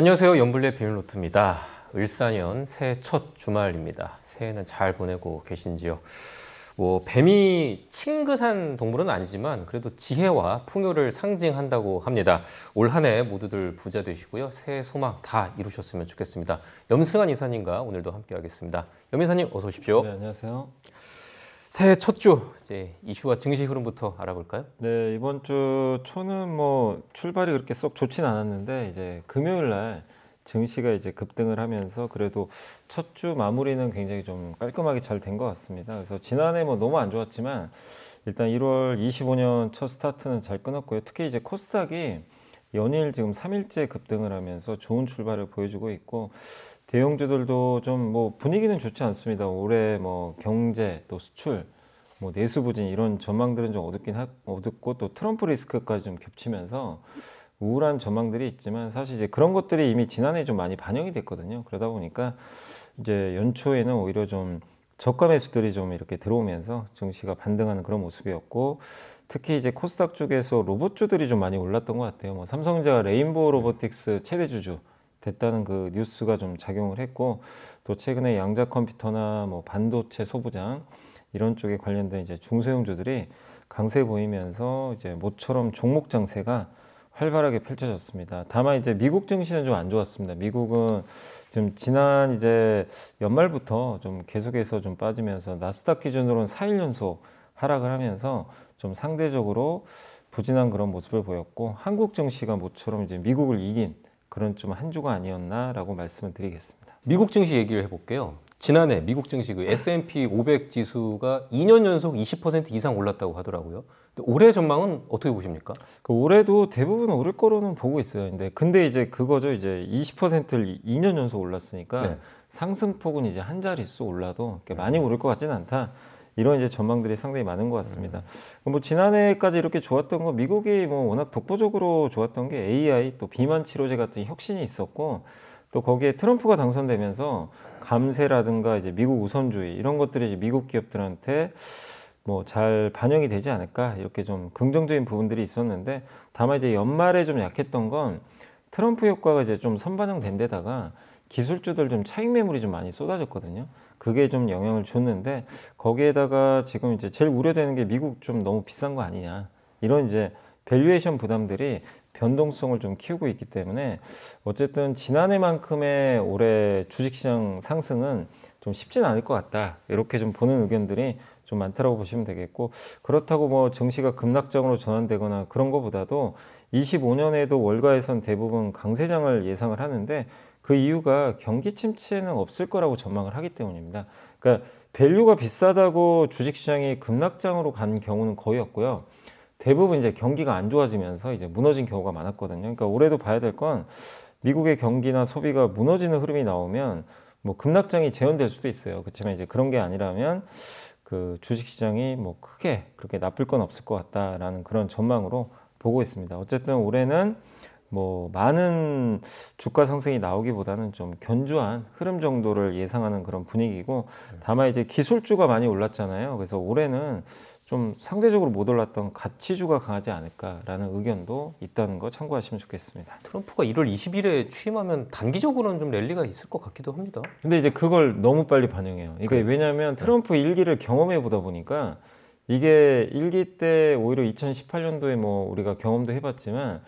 안녕하세요. 연불리의 비밀노트입니다. 을사년 새해 첫 주말입니다. 새해는 잘 보내고 계신지요? 뱀이 친근한 동물은 아니지만 그래도 지혜와 풍요를 상징한다고 합니다. 올 한 해 모두들 부자 되시고요. 새해 소망 다 이루셨으면 좋겠습니다. 염승환 이사님과 오늘도 함께 하겠습니다. 염 이사님 어서 오십시오. 네, 안녕하세요. 새해 첫 주 이제 이슈와 증시 흐름부터 알아볼까요? 네, 이번 주 초는 출발이 그렇게 썩 좋진 않았는데 이제 금요일 날 증시가 이제 급등을 하면서 그래도 첫 주 마무리는 굉장히 좀 깔끔하게 잘 된 것 같습니다. 그래서 지난해 너무 안 좋았지만 일단 1월 25년 첫 스타트는 잘 끊었고요. 특히 이제 코스닥이 연일 지금 3일째 급등을 하면서 좋은 출발을 보여주고 있고 대형주들도 좀 분위기는 좋지 않습니다. 올해 경제 또 수출 내수 부진 이런 전망들은 좀 어둡고 또 트럼프 리스크까지 좀 겹치면서 우울한 전망들이 있지만 사실 이제 그런 것들이 이미 지난해 좀 많이 반영이 됐거든요. 그러다 보니까 이제 연초에는 오히려 좀 저가 매수들이 좀 이렇게 들어오면서 증시가 반등하는 그런 모습이었고 특히 이제 코스닥 쪽에서 로봇주들이 좀 많이 올랐던 것 같아요. 삼성전자가 레인보우 로보틱스 최대 주주 됐다는 그 뉴스가 좀 작용을 했고 또 최근에 양자 컴퓨터나 반도체 소부장 이런 쪽에 관련된 이제 중소형주들이 강세 보이면서 이제 모처럼 종목 장세가 활발하게 펼쳐졌습니다. 다만 이제 미국 증시는 좀 안 좋았습니다. 미국은 지금 지난 이제 연말부터 좀 계속해서 좀 빠지면서 나스닥 기준으로는 4일 연속 하락을 하면서 좀 상대적으로 부진한 그런 모습을 보였고 한국 증시가 모처럼 이제 미국을 이긴 그런 좀 한 주가 아니었나라고 말씀을 드리겠습니다. 미국 증시 얘기를 해볼게요. 지난해 미국 증시 그 S&P 500 지수가 2년 연속 20% 이상 올랐다고 하더라고요. 올해 전망은 어떻게 보십니까? 올해도 대부분 오를 거로는 보고 있어요. 근데 이제 그거죠. 이제 20%를 2년 연속 올랐으니까 네. 상승폭은 이제 한 자릿수 올라도 많이 오를 것 같지는 않다. 이런 이제 전망들이 상당히 많은 것 같습니다. 지난해까지 이렇게 좋았던 거 미국이 워낙 독보적으로 좋았던 게 AI 또 비만 치료제 같은 혁신이 있었고 또 거기에 트럼프가 당선되면서 감세라든가 이제 미국 우선주의 이런 것들이 이제 미국 기업들한테 잘 반영이 되지 않을까 이렇게 좀 긍정적인 부분들이 있었는데 다만 이제 연말에 좀 약했던 건 트럼프 효과가 이제 좀 선반영된 데다가 기술주들 좀 차익 매물이 좀 많이 쏟아졌거든요. 그게 좀 영향을 줬는데 거기에다가 지금 이제 제일 우려되는 게 미국 좀 너무 비싼 거 아니냐 이런 이제 밸류에이션 부담들이 변동성을 좀 키우고 있기 때문에 어쨌든 지난해만큼의 올해 주식시장 상승은 좀 쉽지는 않을 것 같다 이렇게 좀 보는 의견들이 좀 많다고 보시면 되겠고 그렇다고 증시가 급락장으로 전환되거나 그런 것보다도 25년에도 월가에선 대부분 강세장을 예상을 하는데 그 이유가 경기 침체는 없을 거라고 전망을 하기 때문입니다. 그러니까 밸류가 비싸다고 주식시장이 급락장으로 간 경우는 거의 없고요. 대부분 이제 경기가 안 좋아지면서 이제 무너진 경우가 많았거든요. 그러니까 올해도 봐야 될 건 미국의 경기나 소비가 무너지는 흐름이 나오면 급락장이 재현될 수도 있어요. 그렇지만 이제 그런 게 아니라면 그 주식시장이 크게 그렇게 나쁠 건 없을 것 같다라는 그런 전망으로 보고 있습니다. 어쨌든 올해는 많은 주가 상승이 나오기보다는 좀 견조한 흐름 정도를 예상하는 그런 분위기고 다만 이제 기술주가 많이 올랐잖아요. 그래서 올해는 좀 상대적으로 못 올랐던 가치주가 강하지 않을까라는 의견도 있다는 거 참고하시면 좋겠습니다. 트럼프가 1월 20일에 취임하면 단기적으로는 좀 랠리가 있을 것 같기도 합니다. 근데 이제 그걸 너무 빨리 반영해요. 이게 왜냐하면 트럼프 일기를 경험해 보다 보니까 이게 일기 때 오히려 2018년도에 우리가 경험도 해봤지만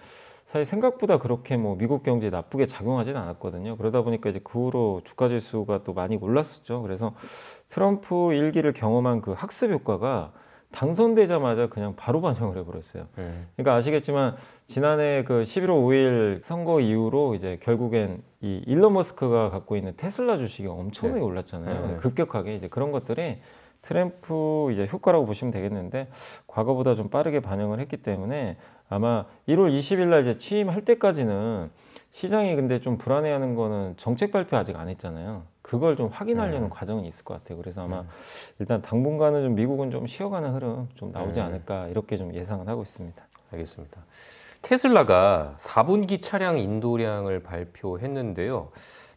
사실 생각보다 그렇게 미국 경제에 나쁘게 작용하지는 않았거든요. 그러다 보니까 이제 그 후로 주가 지수가 또 많이 올랐었죠. 그래서 트럼프 일기를 경험한 그 학습 효과가 당선되자마자 그냥 바로 반영을 해버렸어요. 그러니까 아시겠지만 지난해 그 11월 5일 선거 이후로 이제 결국엔 이 일론 머스크가 갖고 있는 테슬라 주식이 엄청나게 올랐잖아요. 급격하게 이제 그런 것들이 트럼프 이제 효과라고 보시면 되겠는데 과거보다 좀 빠르게 반영을 했기 때문에 아마 1월 20일 날 이제 취임할 때까지는 시장이 근데 좀 불안해하는 거는 정책 발표 아직 안 했잖아요. 그걸 좀 확인하려는 과정은 있을 것 같아요. 그래서 아마 일단 당분간은 좀 미국은 좀 쉬어가는 흐름 좀 나오지 않을까 이렇게 좀 예상은 하고 있습니다. 알겠습니다. 테슬라가 4분기 차량 인도량을 발표했는데요.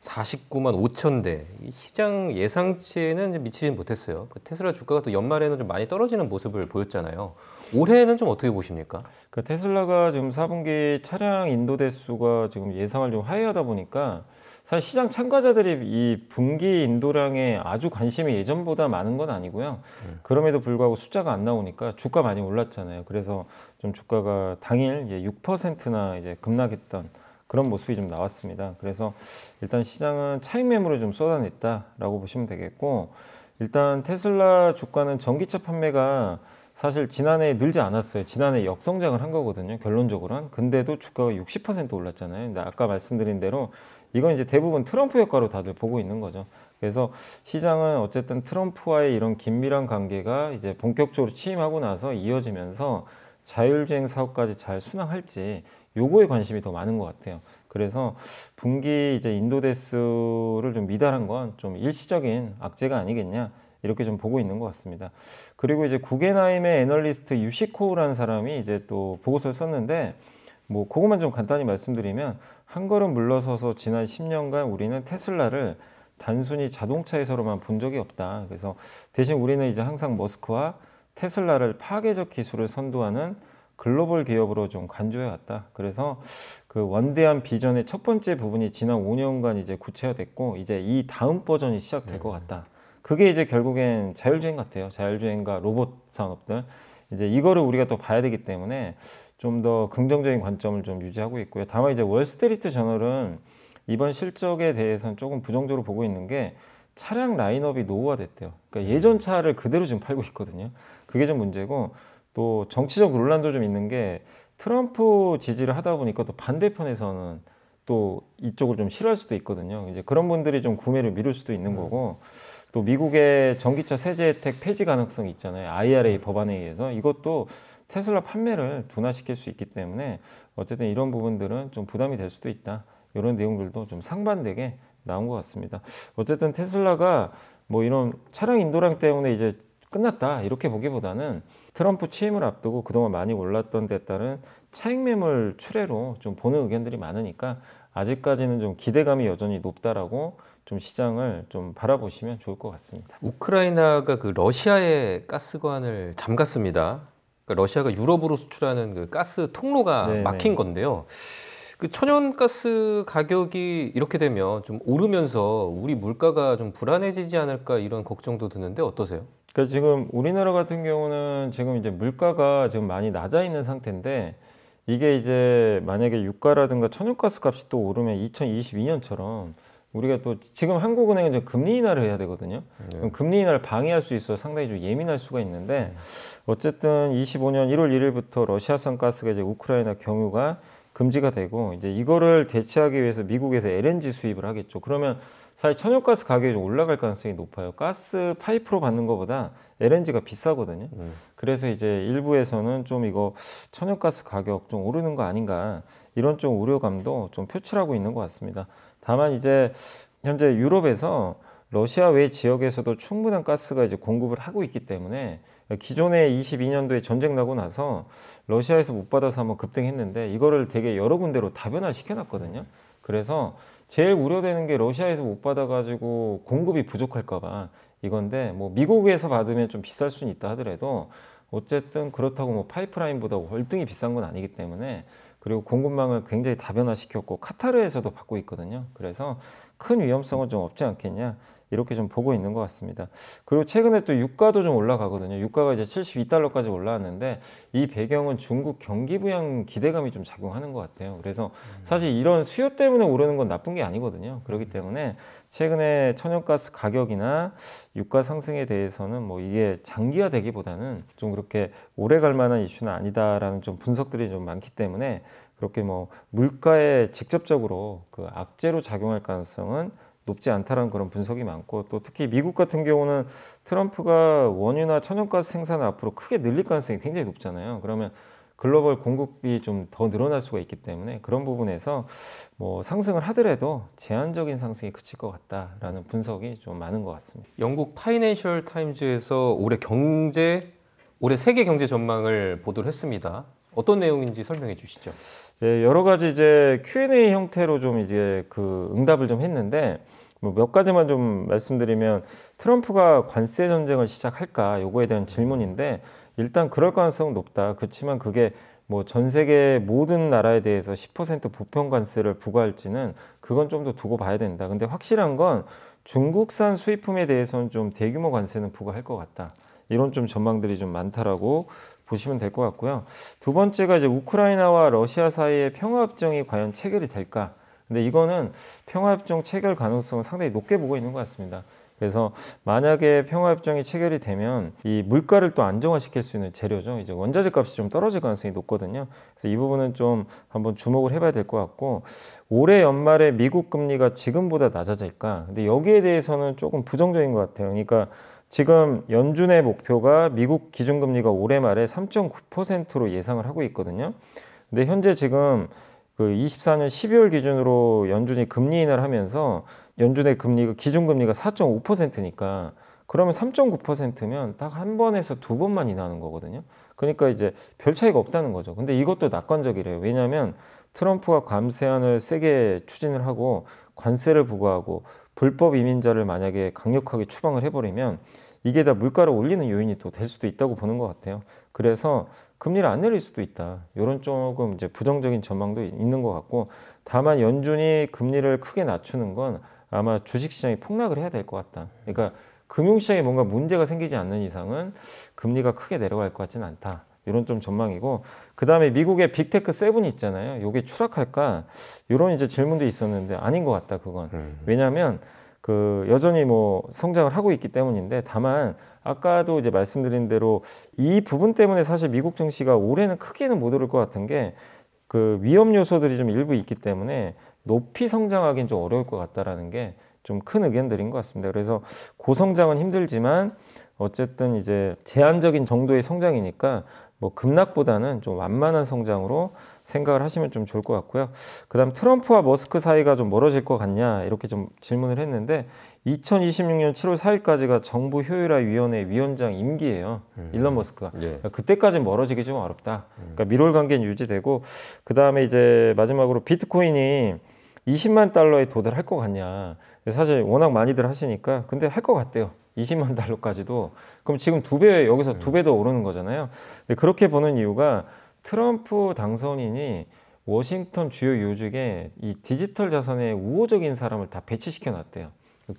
49만 5천 대. 시장 예상치에는 미치진 못했어요. 그 테슬라 주가가 또 연말에는 좀 많이 떨어지는 모습을 보였잖아요. 올해는 좀 어떻게 보십니까? 그 테슬라가 지금 4분기 차량 인도 대수가 지금 예상을 좀 하회하다 보니까 사실 시장 참가자들이 이 분기 인도량에 아주 관심이 예전보다 많은 건 아니고요. 그럼에도 불구하고 숫자가 안 나오니까 주가 많이 올랐잖아요. 그래서 좀 주가가 당일 이제 6%나 이제 급락했던 그런 모습이 좀 나왔습니다. 그래서 일단 시장은 차익 매물을 좀 쏟아냈다라고 보시면 되겠고, 일단 테슬라 주가는 전기차 판매가 사실 지난해 늘지 않았어요. 지난해 역성장을 한 거거든요. 결론적으로는. 근데도 주가가 60% 올랐잖아요. 근데 아까 말씀드린 대로 이건 이제 대부분 트럼프 효과로 다들 보고 있는 거죠. 그래서 시장은 어쨌든 트럼프와의 이런 긴밀한 관계가 이제 본격적으로 취임하고 나서 이어지면서 자율주행 사업까지 잘 순항할지 요거에 관심이 더 많은 것 같아요. 그래서 분기 이제 인도대수를 좀 미달한 건 좀 일시적인 악재가 아니겠냐 이렇게 좀 보고 있는 것 같습니다. 그리고 이제 구겐하임의 애널리스트 유시코우라는 사람이 이제 또 보고서를 썼는데 뭐 그것만 좀 간단히 말씀드리면 한 걸음 물러서서 지난 10년간 우리는 테슬라를 단순히 자동차에서로만 본 적이 없다. 그래서 대신 우리는 이제 항상 머스크와 테슬라를 파괴적 기술을 선도하는 글로벌 기업으로 좀 간주해 왔다. 그래서 그 원대한 비전의 첫 번째 부분이 지난 5년간 이제 구체화됐고 이제 이 다음 버전이 시작될 것 같다. 그게 이제 결국엔 자율주행 같아요. 자율주행과 로봇 산업들. 이제 이거를 우리가 또 봐야 되기 때문에 좀 더 긍정적인 관점을 좀 유지하고 있고요. 다만 이제 월스트리트 저널은 이번 실적에 대해서는 조금 부정적으로 보고 있는 게 차량 라인업이 노후화됐대요. 그러니까 예전 차를 그대로 지금 팔고 있거든요. 그게 좀 문제고 또 정치적 논란도 좀 있는 게 트럼프 지지를 하다 보니까 또 반대편에서는 또 이쪽을 좀 싫어할 수도 있거든요. 이제 그런 분들이 좀 구매를 미룰 수도 있는 거고 또 미국의 전기차 세제 혜택 폐지 가능성이 있잖아요. IRA 법안에 의해서 이것도 테슬라 판매를 둔화시킬 수 있기 때문에 어쨌든 이런 부분들은 좀 부담이 될 수도 있다. 이런 내용들도 좀 상반되게 나온 것 같습니다. 어쨌든 테슬라가 뭐 이런 차량 인도량 때문에 이제 끝났다 이렇게 보기보다는 트럼프 취임을 앞두고 그동안 많이 올랐던 데 따른 차익 매물 출회로 좀 보는 의견들이 많으니까 아직까지는 좀 기대감이 여전히 높다라고 좀 시장을 좀 바라보시면 좋을 것 같습니다. 우크라이나가 그 러시아의 가스관을 잠갔습니다. 그러니까 러시아가 유럽으로 수출하는 그 가스 통로가 네네. 막힌 건데요. 그 천연가스 가격이 이렇게 되면 좀 오르면서 우리 물가가 좀 불안해지지 않을까 이런 걱정도 드는데 어떠세요? 그러니까 지금 우리나라 같은 경우는 지금 이제 물가가 지금 많이 낮아 있는 상태인데 이게 이제 만약에 유가라든가 천연가스 값이 또 오르면 2022년처럼 우리가 또 지금 한국은행은 이제 금리 인하를 해야 되거든요. 그럼 금리 인하를 방해할 수 있어 상당히 좀 예민할 수가 있는데 어쨌든 25년 1월 1일부터 러시아산 가스가 이제 우크라이나 경유가 금지가 되고 이제 이거를 대체하기 위해서 미국에서 LNG 수입을 하겠죠. 그러면 사실 천연가스 가격이 좀 올라갈 가능성이 높아요. 가스 파이프로 받는 것보다 LNG가 비싸거든요. 그래서 이제 일부에서는 좀 이거 천연가스 가격 좀 오르는 거 아닌가 이런 좀 우려감도 좀 표출하고 있는 것 같습니다. 다만 이제 현재 유럽에서 러시아 외 지역에서도 충분한 가스가 이제 공급을 하고 있기 때문에 기존에 22년도에 전쟁 나고 나서 러시아에서 못 받아서 한번 급등했는데 이거를 되게 여러 군데로 다변화 시켜놨거든요. 그래서 제일 우려되는 게 러시아에서 못 받아가지고 공급이 부족할까봐 이건데 뭐 미국에서 받으면 좀 비쌀 수는 있다 하더라도 어쨌든 그렇다고 뭐 파이프라인보다 월등히 비싼 건 아니기 때문에 그리고 공급망을 굉장히 다변화시켰고 카타르에서도 받고 있거든요. 그래서 큰 위험성은 좀 없지 않겠냐 이렇게 좀 보고 있는 것 같습니다. 그리고 최근에 또 유가도 좀 올라가거든요. 유가가 이제 72달러까지 올라왔는데 이 배경은 중국 경기 부양 기대감이 좀 작용하는 것 같아요. 그래서 사실 이런 수요 때문에 오르는 건 나쁜 게 아니거든요. 그렇기 때문에 최근에 천연가스 가격이나 유가 상승에 대해서는 뭐 이게 장기화되기보다는 좀 그렇게 오래 갈 만한 이슈는 아니다라는 좀 분석들이 좀 많기 때문에 그렇게 뭐 물가에 직접적으로 그 악재로 작용할 가능성은 높지 않다라는 그런 분석이 많고 또 특히 미국 같은 경우는 트럼프가 원유나 천연가스 생산을 앞으로 크게 늘릴 가능성이 굉장히 높잖아요. 그러면 글로벌 공급이 좀 더 늘어날 수가 있기 때문에 그런 부분에서 뭐 상승을 하더라도 제한적인 상승이 그칠 것 같다라는 분석이 좀 많은 것 같습니다. 영국 파이낸셜 타임즈에서 올해 경제 올해 세계 경제 전망을 보도를 했습니다. 어떤 내용인지 설명해 주시죠. 네, 여러 가지 이제 Q&A 형태로 좀 이제 그 응답을 좀 했는데 뭐 몇 가지만 좀 말씀드리면 트럼프가 관세 전쟁을 시작할까 요거에 대한 질문인데 일단 그럴 가능성은 높다. 그렇지만 그게 뭐 전 세계 모든 나라에 대해서 10% 보편 관세를 부과할지는 그건 좀 더 두고 봐야 된다. 근데 확실한 건 중국산 수입품에 대해서는 좀 대규모 관세는 부과할 것 같다. 이런 좀 전망들이 좀 많다라고 보시면 될 것 같고요. 두 번째가 이제 우크라이나와 러시아 사이의 평화협정이 과연 체결이 될까? 근데 이거는 평화협정 체결 가능성은 상당히 높게 보고 있는 것 같습니다. 그래서 만약에 평화협정이 체결이 되면 이 물가를 또 안정화시킬 수 있는 재료죠. 이제 원자재 값이 좀 떨어질 가능성이 높거든요. 그래서 이 부분은 좀 한번 주목을 해봐야 될 것 같고 올해 연말에 미국 금리가 지금보다 낮아질까? 근데 여기에 대해서는 조금 부정적인 것 같아요. 그러니까 지금 연준의 목표가 미국 기준금리가 올해 말에 3.9%로 예상을 하고 있거든요. 근데 현재 지금 그 24년 12월 기준으로 연준이 금리 인하를 하면서 연준의 금리가 기준금리가 4.5%니까 그러면 3.9%면 딱 한 번에서 두 번만 인하하는 거거든요. 그러니까 이제 별 차이가 없다는 거죠. 근데 이것도 낙관적이래요. 왜냐하면 트럼프가 관세안을 세게 추진을 하고 관세를 부과하고 불법 이민자를 만약에 강력하게 추방을 해버리면 이게 다 물가를 올리는 요인이 또 될 수도 있다고 보는 것 같아요. 그래서 금리를 안 내릴 수도 있다. 이런 조금 이제 부정적인 전망도 있는 것 같고 다만 연준이 금리를 크게 낮추는 건 아마 주식시장이 폭락을 해야 될 것 같다. 그러니까 금융시장에 뭔가 문제가 생기지 않는 이상은 금리가 크게 내려갈 것 같지는 않다. 이런 좀 전망이고 그 다음에 미국의 빅테크 세븐이 있잖아요. 이게 추락할까? 이런 이제 질문도 있었는데 아닌 것 같다. 그건 왜냐하면 그 여전히 뭐 성장을 하고 있기 때문인데 다만 아까도 이제 말씀드린 대로 이 부분 때문에 사실 미국 증시가 올해는 크게는 못 오를 것 같은 게 그 위험 요소들이 좀 일부 있기 때문에 높이 성장하기는 좀 어려울 것 같다라는 게 좀 큰 의견들인 것 같습니다. 그래서 고성장은 힘들지만 어쨌든 이제 제한적인 정도의 성장이니까 뭐 급락보다는 좀 완만한 성장으로 생각을 하시면 좀 좋을 것 같고요. 그다음 트럼프와 머스크 사이가 좀 멀어질 것 같냐 이렇게 좀 질문을 했는데 2026년 7월 4일까지가 정부 효율화 위원회 위원장 임기예요. 일론 머스크가. 그러니까 그때까지 멀어지기 좀 어렵다. 그러니까 밀월 관계는 유지되고 그다음에 이제 마지막으로 비트코인이 20만 달러에 도달할 것 같냐. 사실 워낙 많이들 하시니까 근데 할 것 같대요. 20만 달러까지도. 그럼 지금 두 배, 여기서 두 배 더 오르는 거잖아요. 근데 그렇게 보는 이유가 트럼프 당선인이 워싱턴 주요 요직에 이 디지털 자산에 우호적인 사람을 다 배치시켜 놨대요.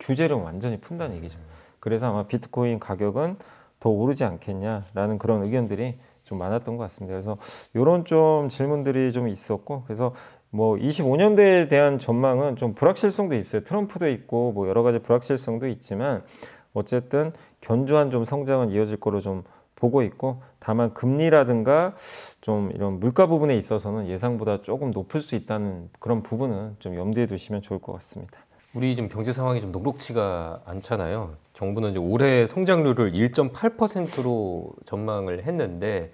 규제를 완전히 푼다는 얘기죠. 그래서 아마 비트코인 가격은 더 오르지 않겠냐라는 그런 의견들이 좀 많았던 것 같습니다. 그래서 이런 좀 질문들이 좀 있었고 그래서 뭐 25년대에 대한 전망은 좀 불확실성도 있어요. 트럼프도 있고 뭐 여러 가지 불확실성도 있지만 어쨌든 견조한 좀 성장은 이어질 거로 좀 보고 있고 다만 금리라든가 좀 이런 물가 부분에 있어서는 예상보다 조금 높을 수 있다는 그런 부분은 좀 염두에 두시면 좋을 것 같습니다. 우리 지금 경제 상황이 좀 녹록치가 않잖아요. 정부는 이제 올해 성장률을 1.8%로 전망을 했는데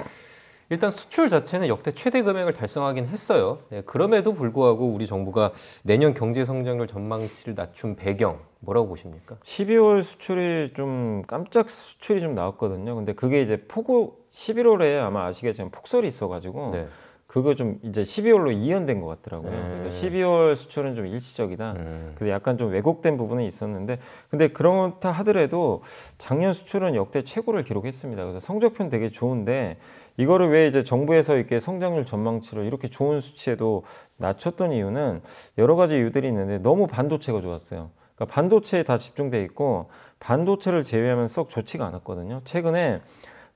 일단 수출 자체는 역대 최대 금액을 달성하긴 했어요. 네, 그럼에도 불구하고 우리 정부가 내년 경제 성장률 전망치를 낮춘 배경 뭐라고 보십니까? 12월 수출이 좀 깜짝 수출이 좀 나왔거든요. 근데 그게 이제 11월에 아마 아시겠지만 폭설이 있어가지고 네. 그거 좀 이제 12월로 이연된 것 같더라고요. 그래서 12월 수출은 좀 일시적이다. 그래서 약간 좀 왜곡된 부분이 있었는데, 근데 그렇다 하더라도 작년 수출은 역대 최고를 기록했습니다. 그래서 성적표는 되게 좋은데 이거를 왜 이제 정부에서 이렇게 성장률 전망치를 이렇게 좋은 수치에도 낮췄던 이유는 여러 가지 이유들이 있는데 너무 반도체가 좋았어요. 그러니까 반도체에 다 집중돼 있고 반도체를 제외하면 썩 좋지가 않았거든요. 최근에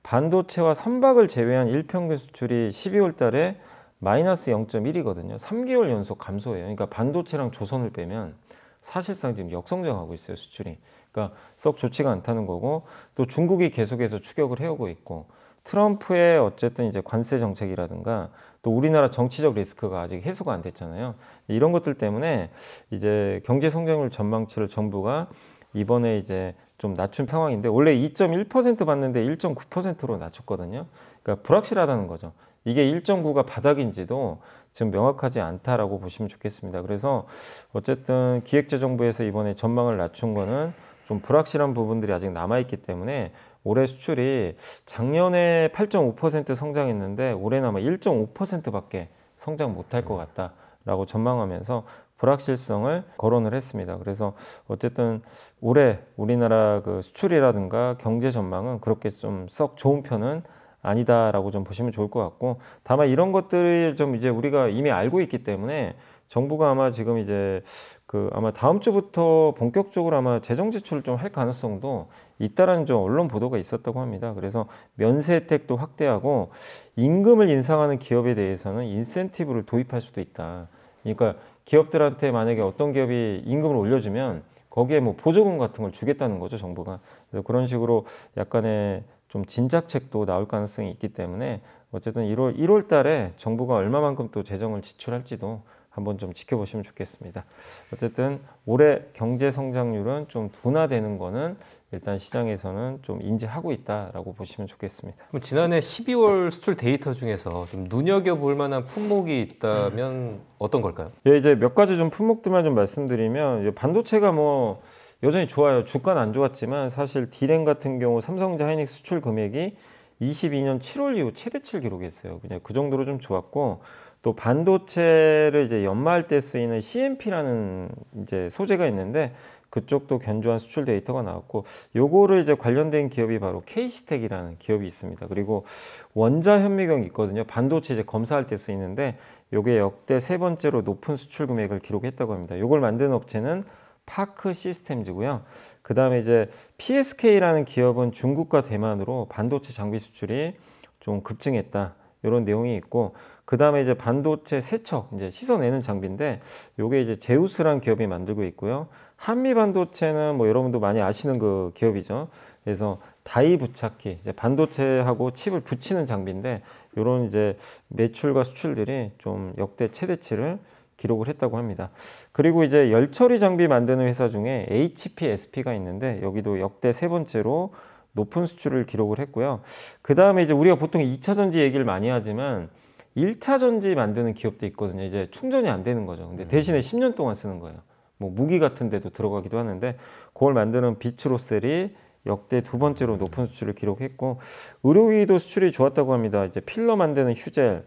반도체와 선박을 제외한 일평균 수출이 12월 달에 마이너스 0.1이거든요. 3개월 연속 감소해요. 그러니까 반도체랑 조선을 빼면 사실상 지금 역성장하고 있어요, 수출이. 그러니까 썩 좋지가 않다는 거고 또 중국이 계속해서 추격을 해오고 있고 트럼프의 어쨌든 이제 관세 정책이라든가 또 우리나라 정치적 리스크가 아직 해소가 안 됐잖아요. 이런 것들 때문에 이제 경제 성장률 전망치를 정부가 이번에 이제 좀 낮춘 상황인데 원래 2.1% 봤는데 1.9%로 낮췄거든요. 그러니까 불확실하다는 거죠. 이게 1.9가 바닥인지도 지금 명확하지 않다라고 보시면 좋겠습니다. 그래서 어쨌든 기획재정부에서 이번에 전망을 낮춘 거는 좀 불확실한 부분들이 아직 남아있기 때문에 올해 수출이 작년에 8.5% 성장했는데 올해는 아마 1.5%밖에 성장 못할 것 같다라고 전망하면서 불확실성을 거론을 했습니다. 그래서 어쨌든 올해 우리나라 그 수출이라든가 경제 전망은 그렇게 좀 썩 좋은 편은 아니다라고 좀 보시면 좋을 것 같고, 다만 이런 것들을 좀 이제 우리가 이미 알고 있기 때문에 정부가 아마 지금 이제 그 아마 다음 주부터 본격적으로 아마 재정 지출을 좀 할 가능성도 있다라는 좀 언론 보도가 있었다고 합니다. 그래서 면세 혜택도 확대하고 임금을 인상하는 기업에 대해서는 인센티브를 도입할 수도 있다. 그러니까 기업들한테 만약에 어떤 기업이 임금을 올려주면 거기에 뭐 보조금 같은 걸 주겠다는 거죠, 정부가. 그래서 그런 식으로 약간의 좀 진작책도 나올 가능성이 있기 때문에 어쨌든 1월 달에 정부가 얼마만큼 또 재정을 지출할지도 한번 좀 지켜보시면 좋겠습니다. 어쨌든 올해 경제 성장률은 좀 둔화되는 거는 일단 시장에서는 좀 인지하고 있다라고 보시면 좋겠습니다. 그럼 지난해 12월 수출 데이터 중에서 좀 눈여겨볼 만한 품목이 있다면 어떤 걸까요? 예, 이제 몇 가지 좀 품목들만 좀 말씀드리면, 이제 반도체가 뭐 여전히 좋아요. 주가는 안 좋았지만 사실 D램 같은 경우 삼성전자 하이닉스 수출 금액이 22년 7월 이후 최대치를 기록했어요. 그냥 그 정도로 좀 좋았고, 또 반도체를 이제 연마할 때 쓰이는 CMP라는 이제 소재가 있는데 그쪽도 견조한 수출 데이터가 나왔고, 요거를 이제 관련된 기업이 바로 K시텍이라는 기업이 있습니다. 그리고 원자 현미경이 있거든요. 반도체 이제 검사할 때 쓰이는데 요게 역대 세 번째로 높은 수출 금액을 기록했다고 합니다. 요걸 만드는 업체는 파크 시스템즈고요. 그 다음에 이제 PSK라는 기업은 중국과 대만으로 반도체 장비 수출이 좀 급증했다, 이런 내용이 있고, 그 다음에 이제 반도체 세척, 이제 씻어내는 장비인데 요게 이제 제우스라는 기업이 만들고 있고요. 한미 반도체는 뭐 여러분도 많이 아시는 그 기업이죠. 그래서 다이 부착기, 이제 반도체하고 칩을 붙이는 장비인데 요런 이제 매출과 수출들이 좀 역대 최대치를 기록을 했다고 합니다. 그리고 이제 열처리 장비 만드는 회사 중에 HPSP가 있는데 여기도 역대 세 번째로 높은 수출을 기록을 했고요. 그 다음에 이제 우리가 보통 2차 전지 얘기를 많이 하지만 1차 전지 만드는 기업도 있거든요. 이제 충전이 안 되는 거죠. 근데 대신에 10년 동안 쓰는 거예요. 뭐 무기 같은 데도 들어가기도 하는데 그걸 만드는 비츠로셀이 역대 두 번째로 높은 수출을 기록했고, 의료기기도 수출이 좋았다고 합니다. 이제 필러 만드는 휴젤,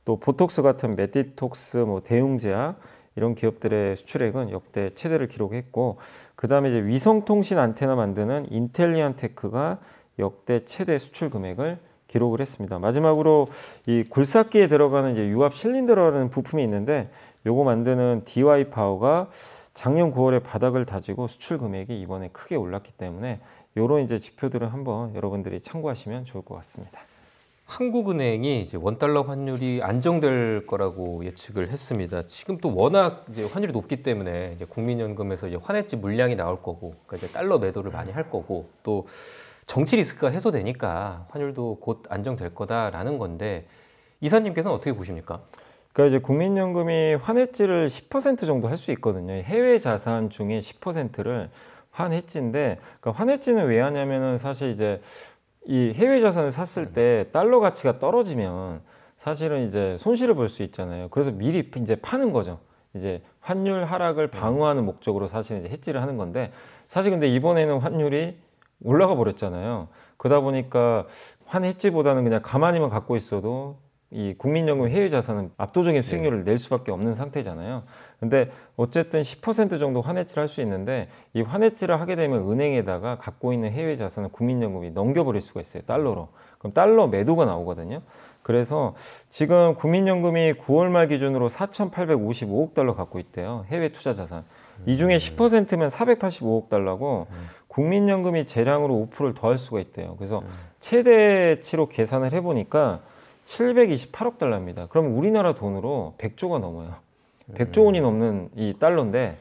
또 보톡스 같은 메디톡스, 뭐 대웅제약 이런 기업들의 수출액은 역대 최대를 기록했고, 그 다음에 이제 위성통신 안테나 만드는 인텔리안테크가 역대 최대 수출 금액을 기록을 했습니다. 마지막으로 이 굴삭기에 들어가는 이제 유압 실린더라는 부품이 있는데 요거 만드는 DY 파워가 작년 9월에 바닥을 다지고 수출 금액이 이번에 크게 올랐기 때문에 요런 이제 지표들을 한번 여러분들이 참고하시면 좋을 것 같습니다. 한국은행이 이제 원달러 환율이 안정될 거라고 예측을 했습니다. 지금 또 워낙 이제 환율이 높기 때문에 이제 국민연금에서 이제 환해지 물량이 나올 거고, 그러니까 이제 달러 매도를 많이 할 거고, 또 정치 리스크가 해소되니까 환율도 곧 안정될 거다라는 건데, 이사님께서는 어떻게 보십니까? 그러니까 이제 국민연금이 환해지를 10% 정도 할 수 있거든요. 해외 자산 중에 10%를 환해지인데, 그러니까 환해지는 왜 하냐면은 사실 이제 이 해외 자산을 샀을 때 달러 가치가 떨어지면 사실은 이제 손실을 볼 수 있잖아요. 그래서 미리 이제 파는 거죠. 이제 환율 하락을 방어하는 목적으로 사실 이제 해지를 하는 건데, 사실 근데 이번에는 환율이 올라가 버렸잖아요. 그러다 보니까 환해지보다는 그냥 가만히만 갖고 있어도 이 국민연금 해외 자산은 압도적인 수익률을 낼 수밖에 없는 상태잖아요. 근데 어쨌든 10% 정도 환해지를 할 수 있는데, 이 환해지를 하게 되면 은행에다가 갖고 있는 해외 자산을 국민연금이 넘겨버릴 수가 있어요, 달러로. 그럼 달러 매도가 나오거든요. 그래서 지금 국민연금이 9월 말 기준으로 4,855억 달러 갖고 있대요, 해외 투자 자산. 이 중에 10%면 485억 달러고 국민연금이 재량으로 5%를 더할 수가 있대요. 그래서 최대치로 계산을 해보니까 728억 달러입니다. 그럼 우리나라 돈으로 100조가 넘어요. 100조 원이 넘는 이 달러인데,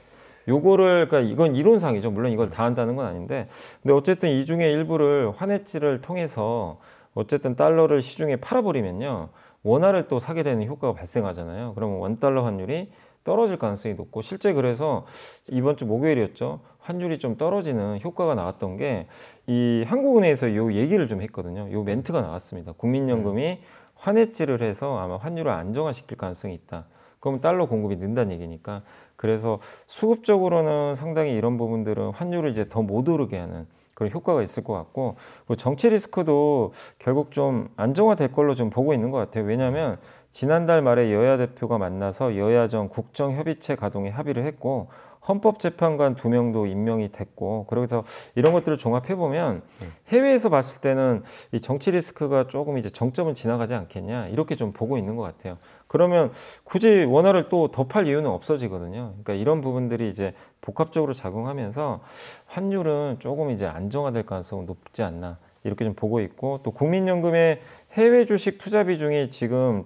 요거를, 그러니까 이건 이론상이죠. 물론 이걸 다 한다는 건 아닌데, 근데 어쨌든 이 중에 일부를 환해지를 통해서 어쨌든 달러를 시중에 팔아버리면요, 원화를 또 사게 되는 효과가 발생하잖아요. 그러면 원달러 환율이 떨어질 가능성이 높고, 실제 그래서 이번 주 목요일이었죠. 환율이 좀 떨어지는 효과가 나왔던 게 이 한국은행에서 요 얘기를 좀 했거든요. 요 멘트가 나왔습니다. 국민연금이 환해지를 해서 아마 환율을 안정화시킬 가능성이 있다. 그럼 달러 공급이 는다는 얘기니까. 그래서 수급적으로는 상당히 이런 부분들은 환율을 이제 더 못 오르게 하는 그런 효과가 있을 것 같고, 그리고 정치 리스크도 결국 좀 안정화될 걸로 좀 보고 있는 것 같아요. 왜냐하면 지난달 말에 여야 대표가 만나서 여야정 국정협의체 가동에 합의를 했고, 헌법재판관 2명도 임명이 됐고, 그래서 이런 것들을 종합해 보면 해외에서 봤을 때는 이 정치 리스크가 조금 이제 정점은 지나가지 않겠냐 이렇게 좀 보고 있는 것 같아요. 그러면 굳이 원화를 또 더 팔 이유는 없어지거든요. 그러니까 이런 부분들이 이제 복합적으로 작용하면서 환율은 조금 이제 안정화될 가능성은 높지 않나 이렇게 좀 보고 있고, 또 국민연금의 해외 주식 투자 비중이 지금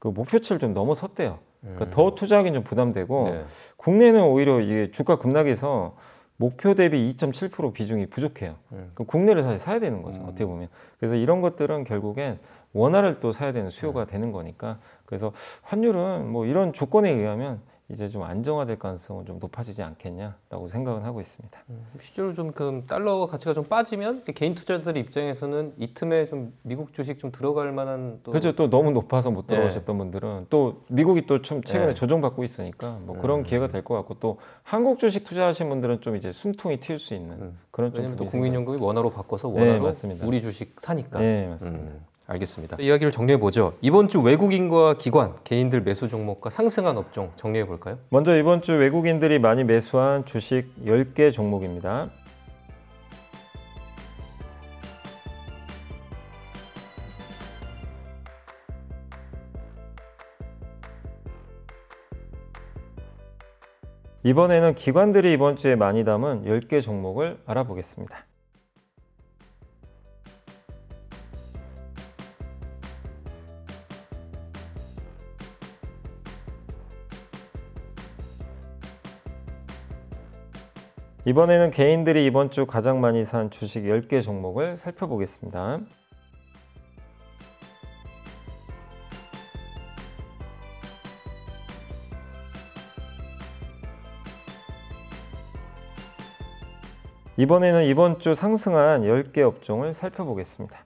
그 목표치를 좀 넘어섰대요. 그러니까 더 투자하기는 좀 부담되고, 네. 국내는 오히려 이게 주가 급락해서 목표 대비 2.7% 비중이 부족해요. 그럼 국내를 사실 사야 되는 거죠, 어떻게 보면. 그래서 이런 것들은 결국엔 원화를 또 사야 되는 수요가 되는 거니까, 그래서 환율은 뭐 이런 조건에 의하면 이제 좀 안정화될 가능성은 좀 높아지지 않겠냐라고 생각은 하고 있습니다. 실제로 좀 그 달러 가치가 좀 빠지면 개인 투자자들 입장에서는 이 틈에 좀 미국 주식 좀 들어갈 만한 또 그렇죠. 또 너무 높아서 못 들어오셨던 분들은 또 미국이 또 좀 최근에 조정받고 있으니까 뭐 그런 기회가 될 것 같고, 또 한국 주식 투자하신 분들은 좀 이제 숨통이 튈 수 있는 그런 좀. 왜냐면 또 국민연금이 원화로 바꿔서 원화로 우리 주식 사니까. 네, 맞습니다. 알겠습니다. 이야기를 정리해 보죠. 이번 주 외국인과 기관, 개인들 매수 종목과 상승한 업종 정리해 볼까요? 먼저 이번 주 외국인들이 많이 매수한 주식 10개 종목입니다. 이번에는 기관들이 이번 주에 많이 담은 10개 종목을 알아보겠습니다. 이번에는 개인들이 이번 주 가장 많이 산 주식 10개 종목을 살펴보겠습니다. 이번에는 이번 주 상승한 10개 업종을 살펴보겠습니다.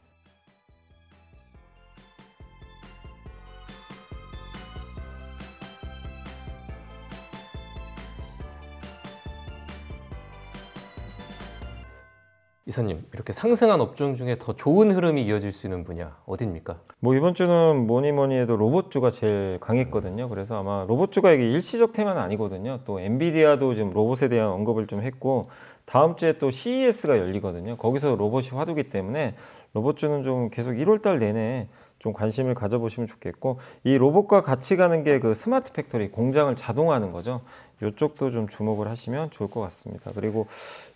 이사님, 이렇게 상승한 업종 중에 더 좋은 흐름이 이어질 수 있는 분야 어디입니까? 뭐 이번 주는 뭐니 해도 로봇주가 제일 강했거든요. 그래서 아마 로봇주가 이게 일시적 테마는 아니거든요. 또 엔비디아도 지금 로봇에 대한 언급을 좀 했고, 다음 주에 또 CES가 열리거든요. 거기서 로봇이 화두기 때문에 로봇주는 좀 계속 1월 달 내내 좀 관심을 가져보시면 좋겠고, 이 로봇과 같이 가는 게 그 스마트 팩토리, 공장을 자동화하는 거죠. 이쪽도 좀 주목을 하시면 좋을 것 같습니다. 그리고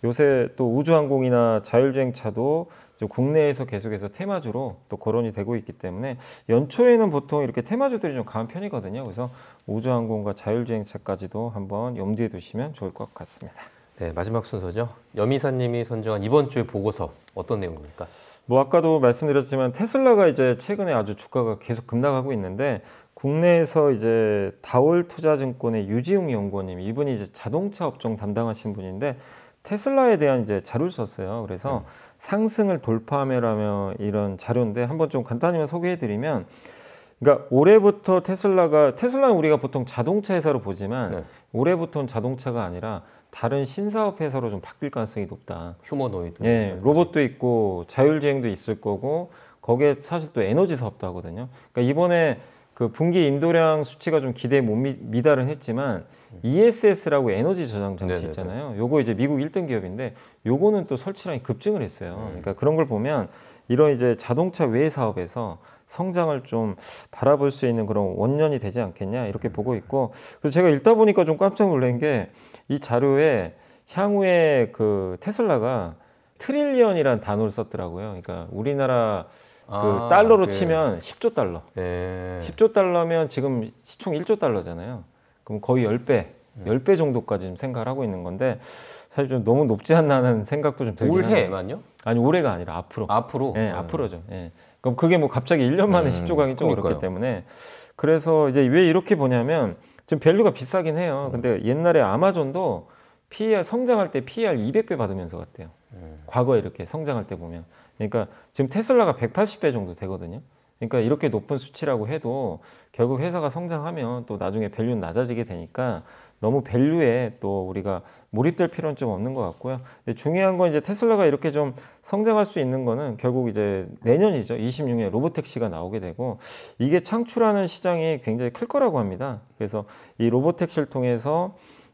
요새 또 우주항공이나 자율주행차도 국내에서 계속해서 테마주로 또 거론이 되고 있기 때문에 연초에는 보통 이렇게 테마주들이 좀 강한 편이거든요. 그래서 우주항공과 자율주행차까지도 한번 염두에 두시면 좋을 것 같습니다. 네, 마지막 순서죠. 염 이사님이 선정한 이번 주의 보고서 어떤 내용입니까? 뭐 아까도 말씀드렸지만 테슬라가 이제 최근에 아주 주가가 계속 급락하고 있는데, 국내에서 이제 다올투자증권의 유지웅 연구원님, 이분이 이제 자동차 업종 담당하신 분인데 테슬라에 대한 이제 자료를 썼어요. 그래서 상승을 돌파하며라며 이런 자료인데 한번 좀 간단히만 소개해드리면, 그러니까 올해부터 테슬라는 우리가 보통 자동차 회사로 보지만 올해부터는 자동차가 아니라 다른 신사업 회사로 좀 바뀔 가능성이 높다. 휴머노이드. 예, 로봇도 있고 자율주행도 있을 거고, 거기에 사실 또 에너지 사업도 하거든요. 그러니까 이번에 그 분기 인도량 수치가 좀 기대에 못 미달은 했지만 ESS라고 에너지 저장 장치 있잖아요. 요거 이제 미국 1등 기업인데 요거는 또 설치량이 급증을 했어요. 그러니까 그런 걸 보면 이런 이제 자동차 외 사업에서 성장을 좀 바라볼 수 있는 그런 원년이 되지 않겠냐 이렇게 보고 있고, 그래서 제가 읽다 보니까 좀 깜짝 놀란 게 이 자료에 향후에 그 테슬라가 트릴리언이라는 단어를 썼더라고요. 그러니까 우리나라 그 달러로 치면 10조 달러. 10조 달러면 지금 시총 1조 달러잖아요. 그럼 거의 10배 정도까지 좀 생각을 하고 있는 건데, 사실 좀 너무 높지 않나 하는 생각도 좀 들긴 하네요. 올해만요? 아니, 올해가 아니라 앞으로. 앞으로? 네, 앞으로죠. 네. 그럼 그게 뭐 갑자기 1년 만에 10조 강이 좀 어렵기 때문에, 그래서 이제 왜 이렇게 보냐면 좀 밸류가 비싸긴 해요. 근데 옛날에 아마존도 PER 성장할 때 PER 200배 받으면서 갔대요. 과거에 이렇게 성장할 때 보면. 그러니까 지금 테슬라가 180배 정도 되거든요. 그러니까 이렇게 높은 수치라고 해도 결국 회사가 성장하면 또 나중에 밸류는 낮아지게 되니까 너무 밸류에 또 우리가 몰입될 필요는 좀 없는 것 같고요. 근데 중요한 건 이제 테슬라가 이렇게 좀 성장할 수 있는 거는 결국 이제 내년이죠. 26년 로보택시가 나오게 되고 이게 창출하는 시장이 굉장히 클 거라고 합니다. 그래서 이 로보택시를 통해서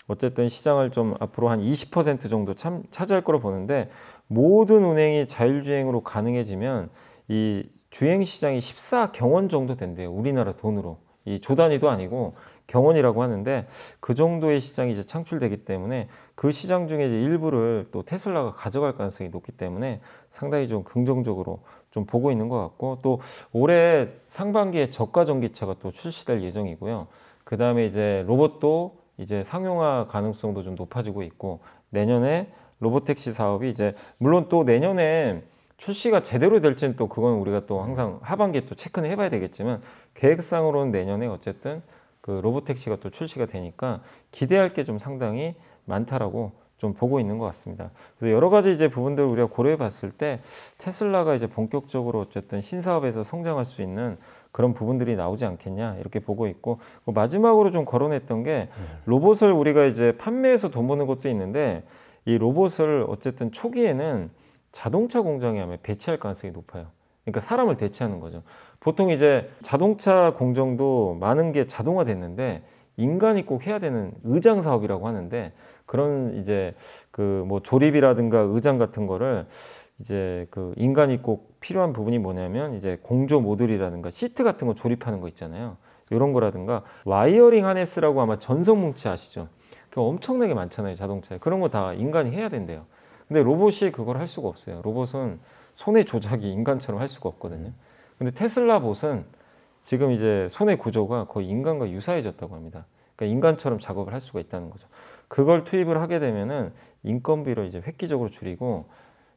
어쨌든 시장을 좀 앞으로 한 20% 정도 차지할 거로 보는데 모든 운행이 자율주행으로 가능해지면 이 주행 시장이 14경원 정도 된대요. 우리나라 돈으로. 이 조 단위도 아니고 경원이라고 하는데 그 정도의 시장이 이제 창출되기 때문에 그 시장 중에 이제 일부를 또 테슬라가 가져갈 가능성이 높기 때문에 상당히 좀 긍정적으로 좀 보고 있는 것 같고 또 올해 상반기에 저가 전기차가 또 출시될 예정이고요. 그 다음에 이제 로봇도 이제 상용화 가능성도 좀 높아지고 있고 내년에 로보택시 사업이 이제 물론 또 내년에 출시가 제대로 될지는 또 그건 우리가 또 항상 하반기에 또 체크는 해봐야 되겠지만 계획상으로는 내년에 어쨌든 그 로보택시가 또 출시가 되니까 기대할 게 좀 상당히 많다라고 좀 보고 있는 것 같습니다. 그래서 여러 가지 이제 부분들을 우리가 고려해 봤을 때 테슬라가 이제 본격적으로 어쨌든 신사업에서 성장할 수 있는 그런 부분들이 나오지 않겠냐 이렇게 보고 있고 마지막으로 좀 거론했던 게 로봇을 우리가 이제 판매해서 돈 버는 것도 있는데 이 로봇을 어쨌든 초기에는 자동차 공장에 아마 배치할 가능성이 높아요. 그러니까 사람을 대체하는 거죠. 보통 이제 자동차 공정도 많은 게 자동화됐는데 인간이 꼭 해야 되는 의장 사업이라고 하는데 그런 이제 그 뭐 조립이라든가 의장 같은 거를 이제 그 인간이 꼭 필요한 부분이 뭐냐면 이제 공조 모듈이라든가 시트 같은 거 조립하는 거 있잖아요. 이런 거라든가 와이어링 하네스라고 아마 전선 뭉치 아시죠? 그 엄청나게 많잖아요, 자동차에. 그런 거 다 인간이 해야 된대요. 근데 로봇이 그걸 할 수가 없어요. 로봇은 손의 조작이 인간처럼 할 수가 없거든요. 근데 테슬라 봇은 지금 이제 손의 구조가 거의 인간과 유사해졌다고 합니다. 그러니까 인간처럼 작업을 할 수가 있다는 거죠. 그걸 투입을 하게 되면은 인건비를 이제 획기적으로 줄이고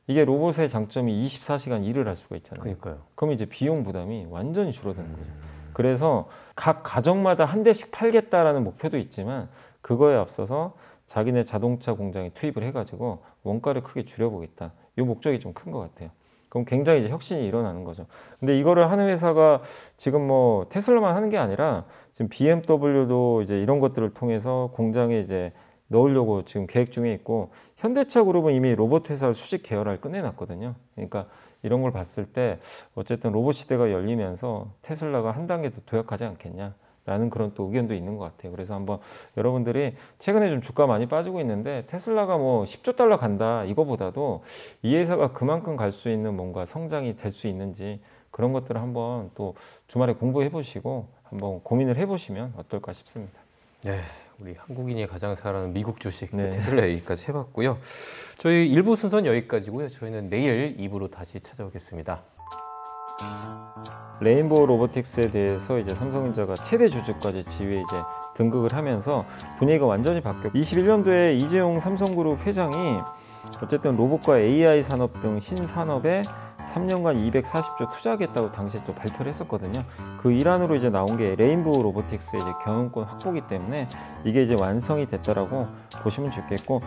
이게 로봇의 장점이 24시간 일을 할 수가 있잖아요. 그러니까요. 그럼 이제 비용 부담이 완전히 줄어드는 거죠. 그래서 각 가정마다 한 대씩 팔겠다라는 목표도 있지만 그거에 앞서서 자기네 자동차 공장에 투입을 해가지고 원가를 크게 줄여보겠다. 이 목적이 좀 큰 것 같아요. 그럼 굉장히 이제 혁신이 일어나는 거죠. 근데 이거를 하는 회사가 지금 뭐 테슬라만 하는 게 아니라 지금 BMW도 이제 이런 것들을 통해서 공장에 이제 넣으려고 지금 계획 중에 있고 현대차 그룹은 이미 로봇 회사 수직 계열화를 끝내놨거든요. 그러니까 이런 걸 봤을 때 어쨌든 로봇 시대가 열리면서 테슬라가 한 단계 더 도약하지 않겠냐라는 그런 또 의견도 있는 것 같아요. 그래서 한번 여러분들이 최근에 좀 주가 많이 빠지고 있는데 테슬라가 뭐 10조 달러 간다 이거보다도 이 회사가 그만큼 갈 수 있는 뭔가 성장이 될 수 있는지 그런 것들을 한번 또 주말에 공부해 보시고 한번 고민을 해보시면 어떨까 싶습니다. 네, 우리 한국인이 가장 잘하는 미국 주식 네. 테슬라 얘기까지 해봤고요. 저희 1부 순서는 여기까지고요. 저희는 내일 2부로 다시 찾아오겠습니다. 레인보우 로보틱스에 대해서 이제 삼성전자가 최대 주주까지 지위에 이제 등극을 하면서 분위기가 완전히 바뀌었고 21년도에 이재용 삼성그룹 회장이 어쨌든 로봇과 AI 산업 등 신산업에 3년간 240조 투자하겠다고 당시에 또 발표를 했었거든요. 그 일환으로 이제 나온 게 레인보우 로보틱스의 이제 경영권 확보기 때문에 이게 이제 완성이 됐다라고 보시면 좋겠고